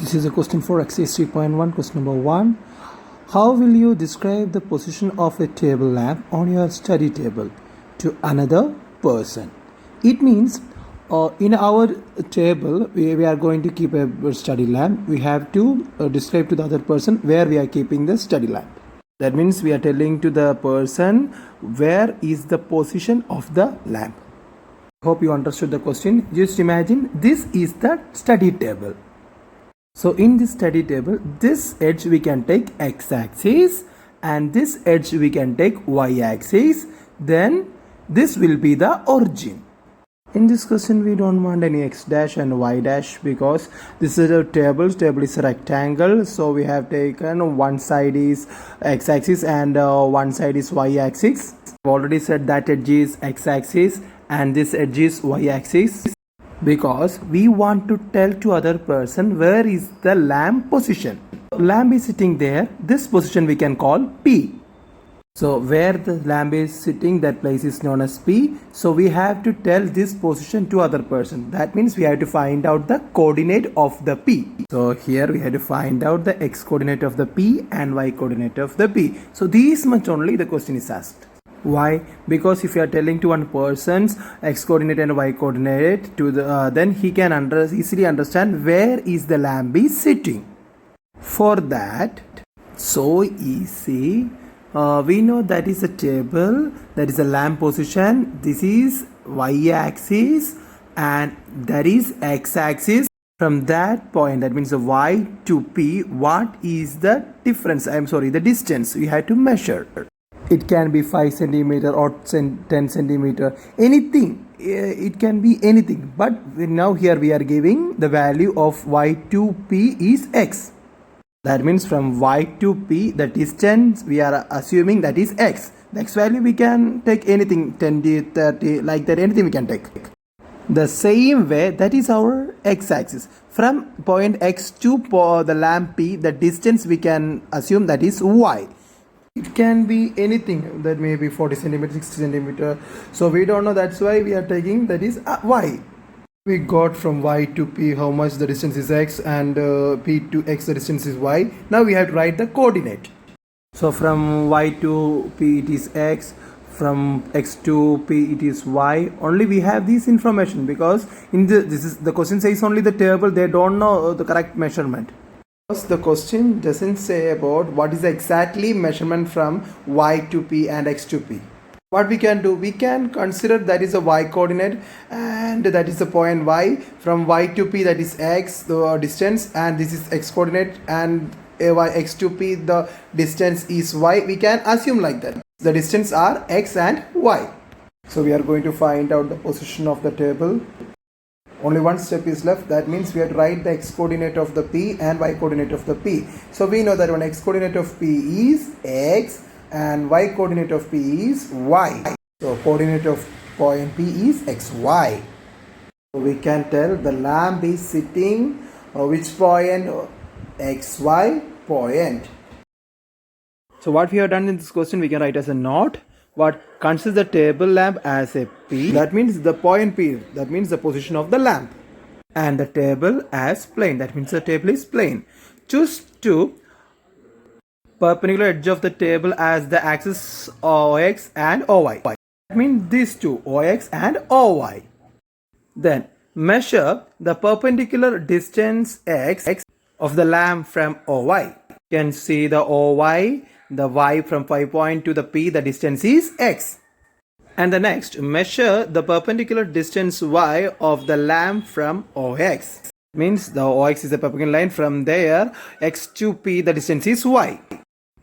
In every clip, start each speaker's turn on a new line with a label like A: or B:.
A: This is a question for exercise 3.1. Question number 1. How will you describe the position of a table lamp on your study table to another person? It means in our table we are going to keep a study lamp. We have to describe to the other person where we are keeping the study lamp. That means we are telling to the person where is the position of the lamp. Hope you understood the question. Just imagine this is the study table. So in this study table, this edge we can take x-axis and this edge we can take y-axis. Then this will be the origin. In this question we don't want any x dash and y dash because this is a table. Table is a rectangle. So we have taken one side is x-axis and one side is y-axis. I've already said that edge is x-axis and this edge is y-axis. Because we want to tell to other person where is the lamp position. Lamp is sitting there. This position we can call P. So where the lamp is sitting, that place is known as P. So we have to tell this position to other person. That means we have to find out the coordinate of the P. So here we have to find out the x coordinate of the P and y coordinate of the P. So this much only the question is asked. Why? Because if you are telling to one person's x coordinate and y coordinate to the then he can easily understand where is the lamp is sitting. For that, so easy. We know that is a table, that is a lamp position. This is y-axis and that is x-axis. From that point, that means the y to p, what is the difference? The distance we have to measure. It can be 5 centimeter or 10 centimeter, anything. It can be anything. But now here we are giving the value of y to p is x. That means from y to p, the distance we are assuming that is x. The x value we can take anything, 10, 30, like that, anything we can take. The same way, that is our x-axis. From point x to the lamp p, the distance we can assume that is y. It can be anything, that may be 40 centimeter, 60 centimeter. So we don't know, that's why we are taking that is y. We got from y to p how much the distance is x and p to x the distance is y. Now we have to write the coordinate. So from y to p it is x, from x to p it is y. Only we have this information because in the question says only the table, they don't know the correct measurement. The question doesn't say about what is the exactly measurement from y to p and x to p. What we can do, we can consider that is a y coordinate and that is the point y. From y to p, that is x, the distance, and this is x coordinate, and x to p, the distance is y. We can assume like that. The distance are x and y. So we are going to find out the position of the table. Only one step is left. That means we have to write the x coordinate of the p and y coordinate of the p. So we know that one x coordinate of p is x and y coordinate of p is y. So coordinate of point p is xy. So we can tell the lamp is sitting which point? Xy point. So what we have done in this question, we can write as a note. What considers the table lamp as a P, that means the point P, that means the position of the lamp, and the table as plane, that means the table is plane. Choose to perpendicular edge of the table as the axis OX and OY. That means these two, OX and OY. Then measure the perpendicular distance x of the lamp from OY. You can see the OY, the y from 5 point to the p, the distance is x. And the next, measure the perpendicular distance y of the lamp from OX. Means the OX is the perpendicular line, from there x to p, the distance is y.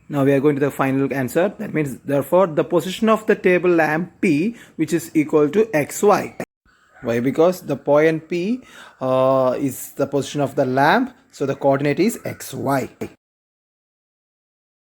A: Now we are going to the final answer. That means therefore the position of the table lamp p, which is equal to xy. Why? Because the point p is the position of the lamp, so the coordinate is xy.